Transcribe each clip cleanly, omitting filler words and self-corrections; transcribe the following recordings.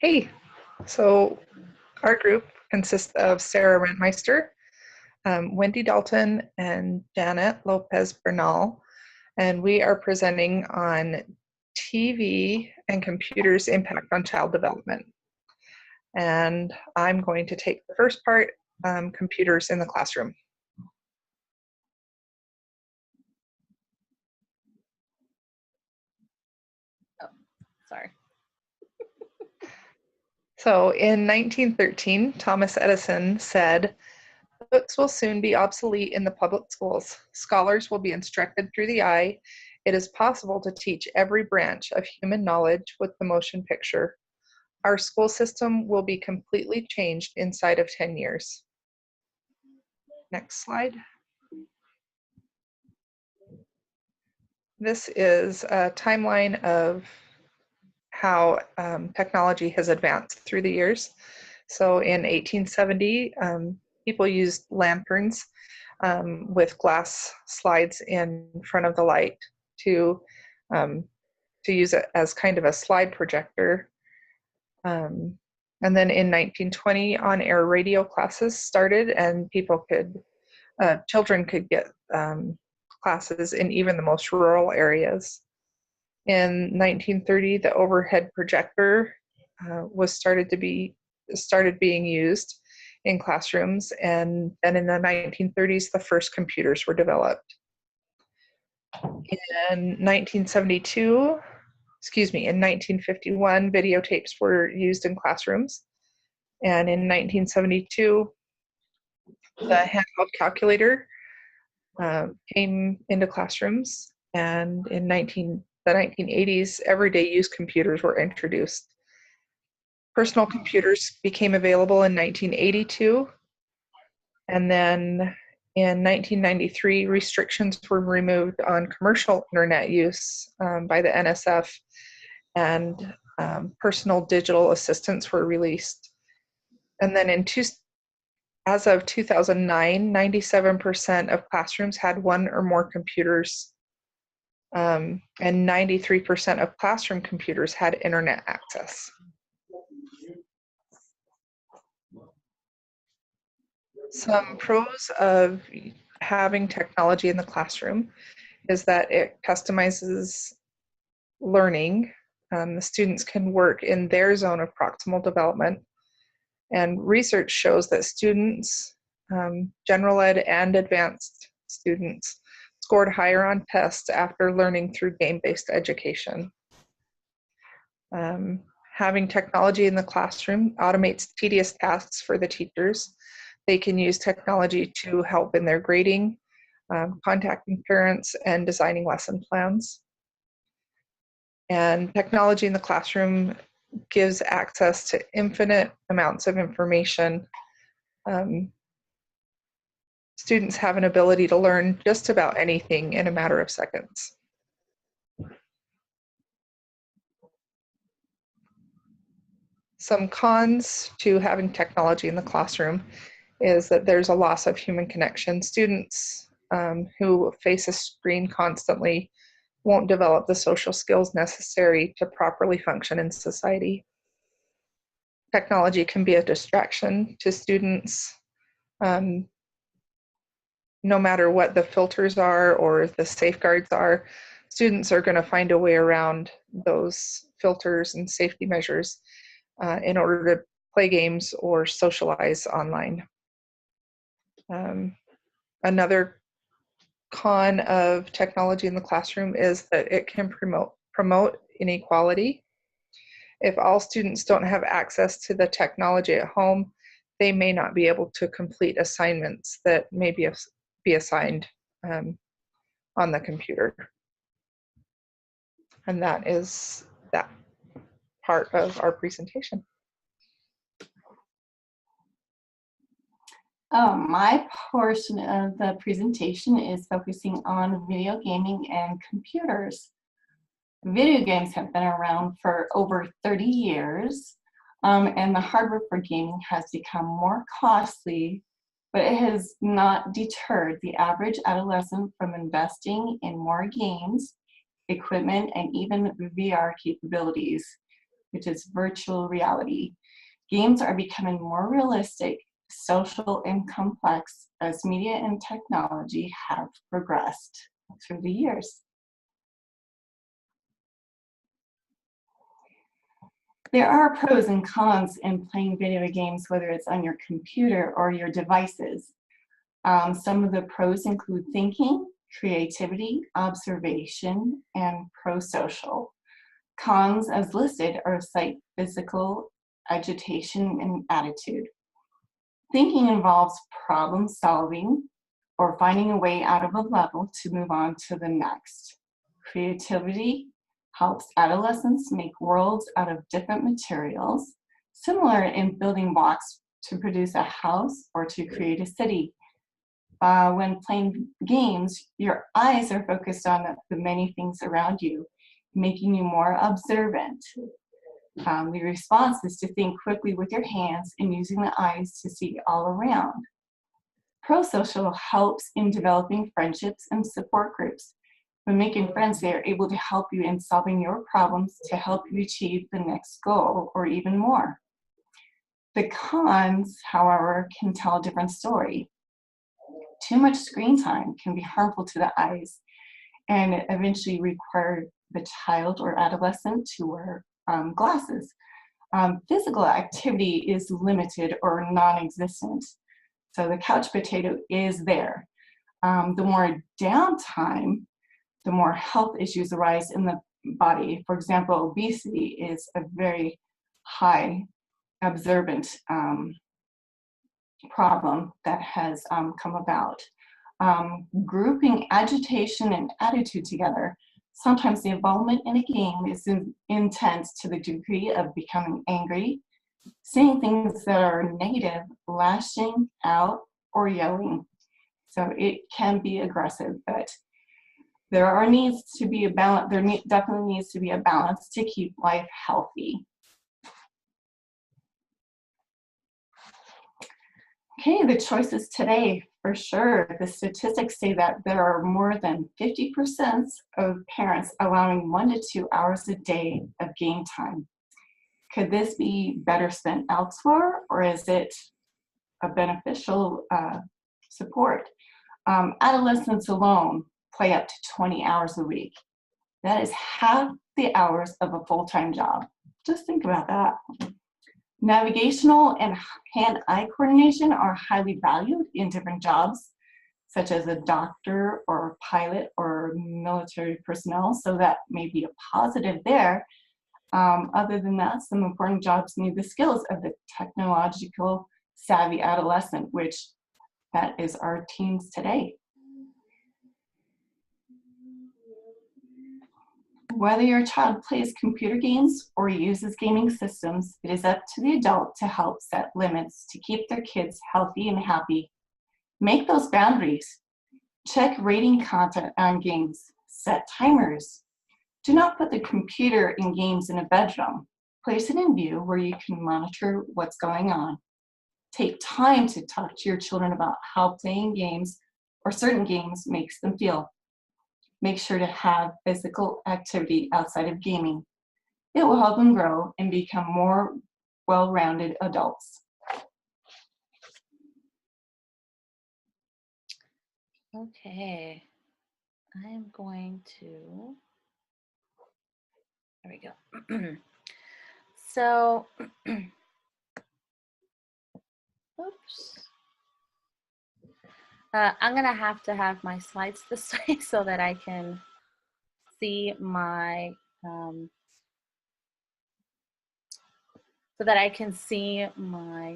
Hey, so our group consists of Sarah Rentmeister, Wendy Dalton, and Janet Lopez Bernal, and we are presenting on TV and computers' impact on child development. And I'm going to take the first part, computers in the classroom. Oh, sorry. So in 1913, Thomas Edison said, books will soon be obsolete in the public schools. Scholars will be instructed through the eye. It is possible to teach every branch of human knowledge with the motion picture. Our school system will be completely changed inside of 10 years. Next slide. This is a timeline of how technology has advanced through the years. So in 1870, people used lanterns with glass slides in front of the light to use it as kind of a slide projector. And then in 1920, on-air radio classes started, and children could get classes in even the most rural areas. In 1930, the overhead projector started being used in classrooms, and then in the 1930s, the first computers were developed. In 1951, videotapes were used in classrooms, and in 1972, the handheld calculator came into classrooms, and in the 1980s, everyday use computers were introduced. Personal computers became available in 1982, and then in 1993, restrictions were removed on commercial internet use by the NSF, and personal digital assistants were released. And then as of 2009, 97% of classrooms had one or more computers, and 93% of classroom computers had internet access. Some pros of having technology in the classroom is that it customizes learning. The students can work in their zone of proximal development. And research shows that students, general ed and advanced students, scored higher on tests after learning through game-based education. Having technology in the classroom automates tedious tasks for the teachers. They can use technology to help in their grading, contacting parents, and designing lesson plans. And technology in the classroom gives access to infinite amounts of information. Students have an ability to learn just about anything in a matter of seconds. Some cons to having technology in the classroom is that there's a loss of human connection. Students who face a screen constantly won't develop the social skills necessary to properly function in society. Technology can be a distraction to students, no matter what the filters are or the safeguards are. Students are going to find a way around those filters and safety measures in order to play games or socialize online. Another con of technology in the classroom is that it can promote inequality. If all students don't have access to the technology at home, they may not be able to complete assignments that may be assigned on the computer. And that is that part of our presentation. My portion of the presentation is focusing on video gaming and computers. Video games have been around for over 30 years, and the hardware for gaming has become more costly, but it has not deterred the average adolescent from investing in more games, equipment, and even VR capabilities. which is virtual reality. Games are becoming more realistic, social, and complex as media and technology have progressed through the years. There are pros and cons in playing video games, whether it's on your computer or your devices. Some of the pros include thinking, creativity, observation, and pro-social. Cons, as listed, are physical, agitation, and attitude. Thinking involves problem solving or finding a way out of a level to move on to the next. Creativity helps adolescents make worlds out of different materials, similar in building blocks to produce a house or to create a city. When playing games, your eyes are focused on the many things around you, making you more observant. The response is to think quickly with your hands and using the eyes to see all around. Pro-social helps in developing friendships and support groups. When making friends, they are able to help you in solving your problems to help you achieve the next goal or even more. The cons, however, can tell a different story. Too much screen time can be harmful to the eyes and eventually require the child or adolescent to wear glasses. Physical activity is limited or non-existent, so the couch potato is there. The more downtime, the more health issues arise in the body. For example, obesity is a very high observant problem that has come about. Grouping agitation and attitude together, sometimes the involvement in a game is intense to the degree of becoming angry, saying things that are negative, lashing out, or yelling. So it can be aggressive, but there definitely needs to be a balance to keep life healthy. Okay, the choices today, for sure. The statistics say that there are more than 50% of parents allowing 1 to 2 hours a day of game time. Could this be better spent elsewhere, or is it a beneficial support? Adolescents alone play up to 20 hours a week. That is half the hours of a full-time job. Just think about that. Navigational and hand-eye coordination are highly valued in different jobs, such as a doctor or a pilot or military personnel, so that may be a positive there. Other than that, some important jobs need the skills of the technological savvy adolescent, which that is our teens today. Whether your child plays computer games or uses gaming systems, it is up to the adult to help set limits to keep their kids healthy and happy. Make those boundaries. Check rating content on games. Set timers. Do not put the computer in games in a bedroom. Place it in view where you can monitor what's going on. Take time to talk to your children about how playing games or certain games makes them feel. Make sure to have physical activity outside of gaming. It will help them grow and become more well-rounded adults. Okay, I am going to, there we go. So, oops. I'm gonna have to have my slides this way so that I can see my,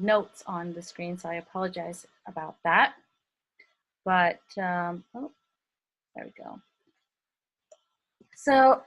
notes on the screen. So I apologize about that. But, oh, there we go. So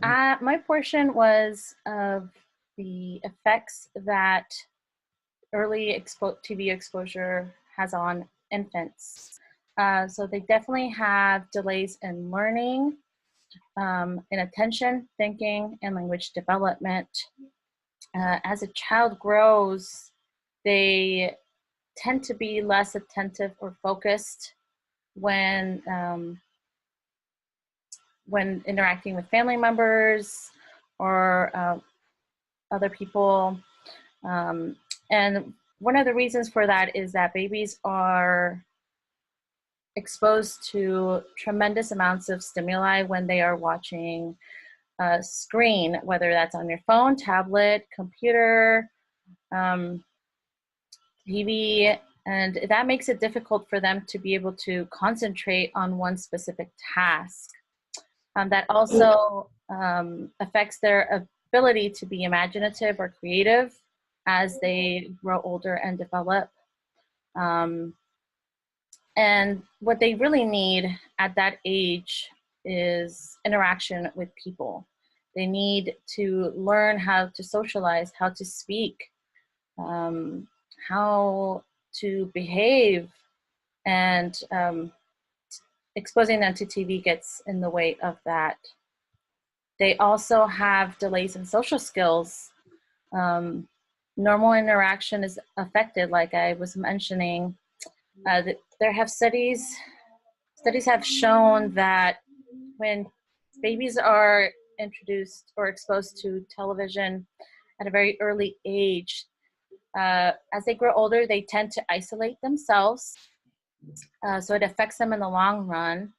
my portion was of the effects that early TV exposure has on infants. So they definitely have delays in learning, in attention, thinking, and language development. As a child grows, they tend to be less attentive or focused when interacting with family members or other people. And one of the reasons for that is that babies are exposed to tremendous amounts of stimuli when they are watching a screen, whether that's on your phone, tablet, computer, TV, and that makes it difficult for them to be able to concentrate on one specific task. That also affects their ability to be imaginative or creative as they grow older and develop. And what they really need at that age is interaction with people. They need to learn how to socialize, how to speak, how to behave, and exposing them to TV gets in the way of that. They also have delays in social skills. Normal interaction is affected, like I was mentioning. There have studies have shown that when babies are introduced or exposed to television at a very early age, as they grow older, they tend to isolate themselves. So it affects them in the long run.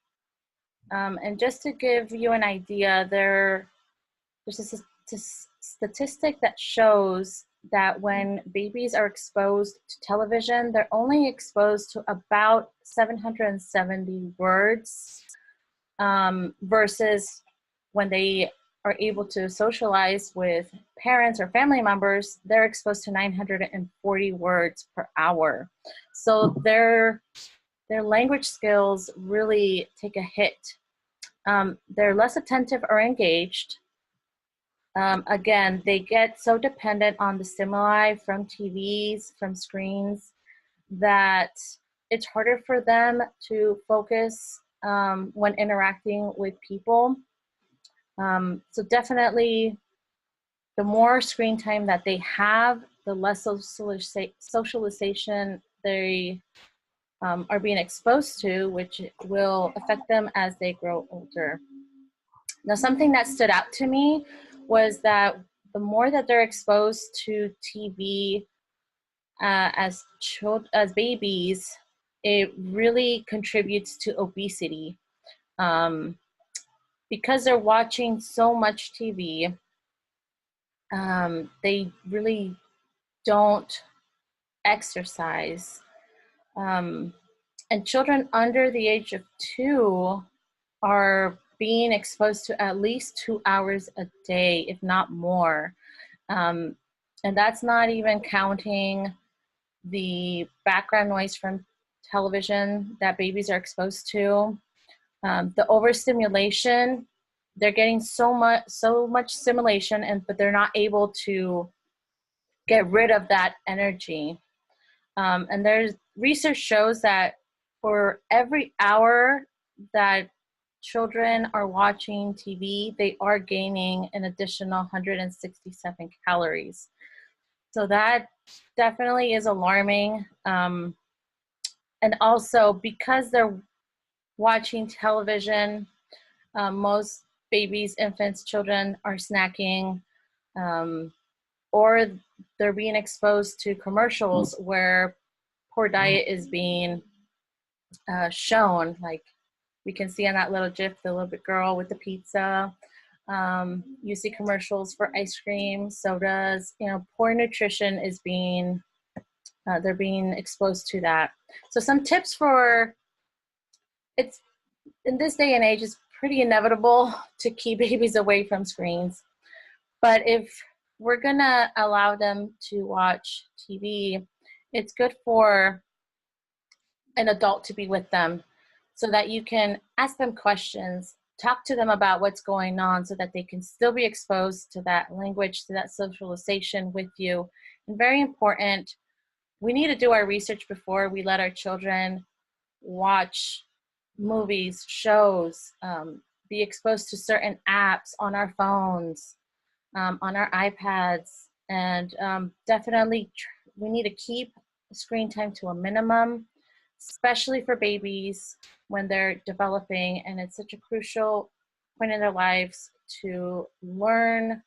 And just to give you an idea, there's a statistic that shows that when babies are exposed to television, they're only exposed to about 770 words, versus when they are able to socialize with parents or family members, they're exposed to 940 words per hour. So their language skills really take a hit. They're less attentive or engaged. Again, they get so dependent on the stimuli from TVs, from screens, that it's harder for them to focus when interacting with people. So definitely, the more screen time that they have, the less socialization they are being exposed to, which will affect them as they grow older. Now, something that stood out to me was that the more that they're exposed to TV as babies, it really contributes to obesity. Because they're watching so much TV, they really don't exercise. And children under the age of 2 are being exposed to at least 2 hours a day, if not more. And that's not even counting the background noise from television that babies are exposed to. The overstimulation, they're getting so much stimulation, but they're not able to get rid of that energy. And there's research shows that for every hour that children are watching TV, they are gaining an additional 167 calories. So that definitely is alarming. And also, because they're watching television, most babies, infants, children are snacking, or they're being exposed to commercials where poor diet is being shown. Like we can see on that little GIF, the little bit girl with the pizza. You see commercials for ice cream, sodas. Poor nutrition is being, they're being exposed to that. So some tips for, it's in this day and age, it's pretty inevitable to keep babies away from screens. But if we're gonna allow them to watch TV, it's good for an adult to be with them so that you can ask them questions, talk to them about what's going on so that they can still be exposed to that language, to that socialization with you. And very important, we need to do our research before we let our children watch movies, shows, be exposed to certain apps on our phones, on our iPads, and definitely we need to keep screen time to a minimum, especially for babies when they're developing, and it's such a crucial point in their lives to learn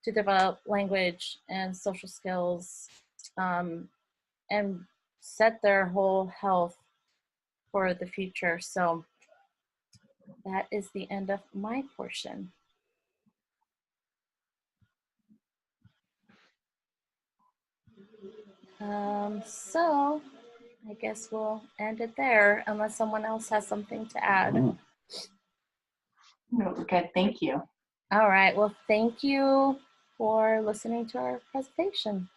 to develop language and social skills, and set their whole health for the future. So that is the end of my portion. So I guess we'll end it there unless someone else has something to add. No, we're good. Thank you. All right. Well, thank you for listening to our presentation.